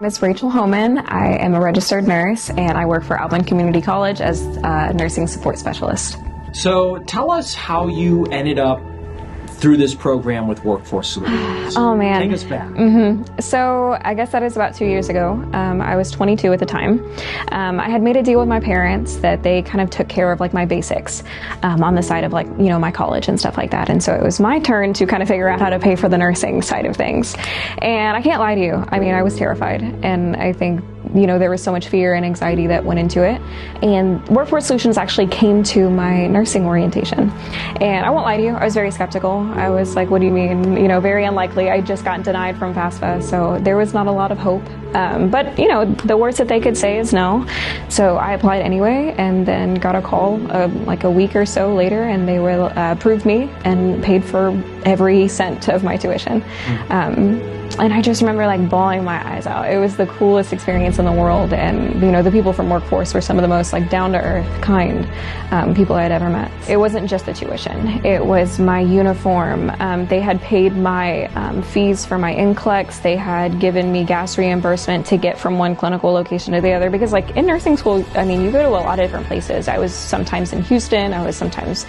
Ms. Rachel Homan. I am a registered nurse and I work for Alvin Community College as a nursing support specialist. So tell us how you ended up through this program with Workforce Solutions. Oh man. Take us back. So I guess that is about 2 years ago. I was 22 at the time. I had made a deal with my parents that they kind of took care of like my basics on the side of like, you know, my college and stuff like that. And so it was my turn to kind of figure out how to pay for the nursing side of things. And I can't lie to you. I mean, I was terrified. And I think, you know, there was so much fear and anxiety that went into it. And Workforce Solutions actually came to my nursing orientation. And I won't lie to you, I was very skeptical. I was like, what do you mean? You know, very unlikely. I just got denied from FAFSA, so there was not a lot of hope. But, you know, the worst that they could say is no. So I applied anyway and then got a call like a week or so later, and they will approved me and paid for every cent of my tuition. And I just remember like bawling my eyes out. It was the coolest experience in the world, and you know, the people from Workforce were some of the most like down-to-earth, kind people I had ever met. It wasn't just the tuition, it was my uniform. They had paid my fees for my NCLEX. They had given me gas reimbursement to get from one clinical location to the other, because like in nursing school, I mean, you go to a lot of different places. I was sometimes in Houston, I was sometimes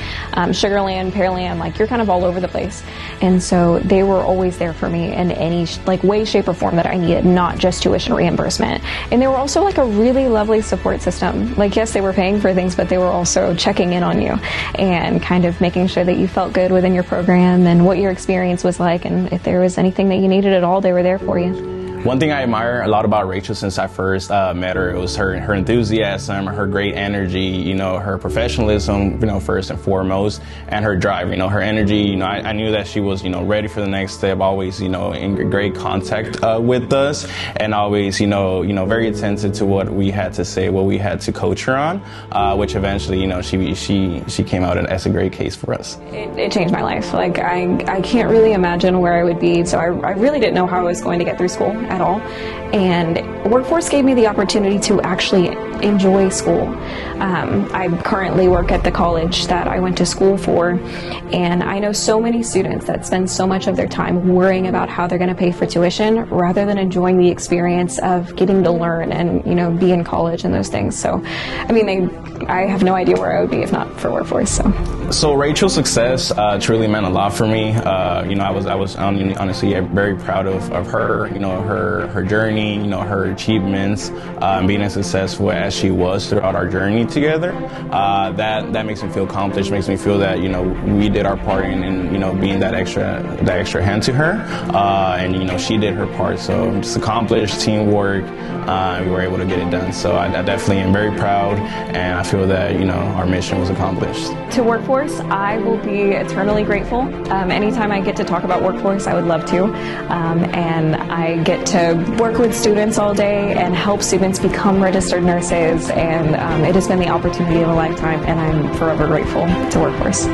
Sugar Land, Pearland, like you're kind of all over the place. And so they were always there for me in any like way, shape, or form that I needed, not just tuition reimbursement. And they were also like a really lovely support system. Like, yes, they were paying for things, but they were also checking in on you and kind of making sure that you felt good within your program and what your experience was like. And if there was anything that you needed at all, they were there for you. One thing I admire a lot about Rachel since I first met her, it was her enthusiasm, her great energy, you know, her professionalism, you know, first and foremost, and her drive, you know, her energy. You know, I knew that she was, you know, ready for the next step, always, you know, in great contact with us, and always, you know, very attentive to what we had to say, what we had to coach her on, which eventually, you know, she came out as a great case for us. It changed my life. Like, I can't really imagine where I would be, so I really didn't know how I was going to get through school at all. And Workforce gave me the opportunity to actually enjoy school. I currently work at the college that I went to school for, and I know so many students that spend so much of their time worrying about how they're going to pay for tuition rather than enjoying the experience of getting to learn and, you know, be in college and those things. So, I mean, I have no idea where I would be if not for Workforce. So Rachel's success truly meant a lot for me. You know, I was honestly very proud of her. You know, her journey. You know, her achievements, being as successful as she was throughout our journey together. That makes me feel accomplished. Makes me feel that, you know, we did our part in you know, being that extra hand to her, and you know, she did her part. So just accomplished, teamwork. We were able to get it done. So I definitely am very proud, and I feel that, you know, our mission was accomplished. To Workforce, I will be eternally grateful. Anytime I get to talk about Workforce, I would love to. And I get to work with students all day and help students become registered nurses. And it has been the opportunity of a lifetime, and I'm forever grateful to Workforce.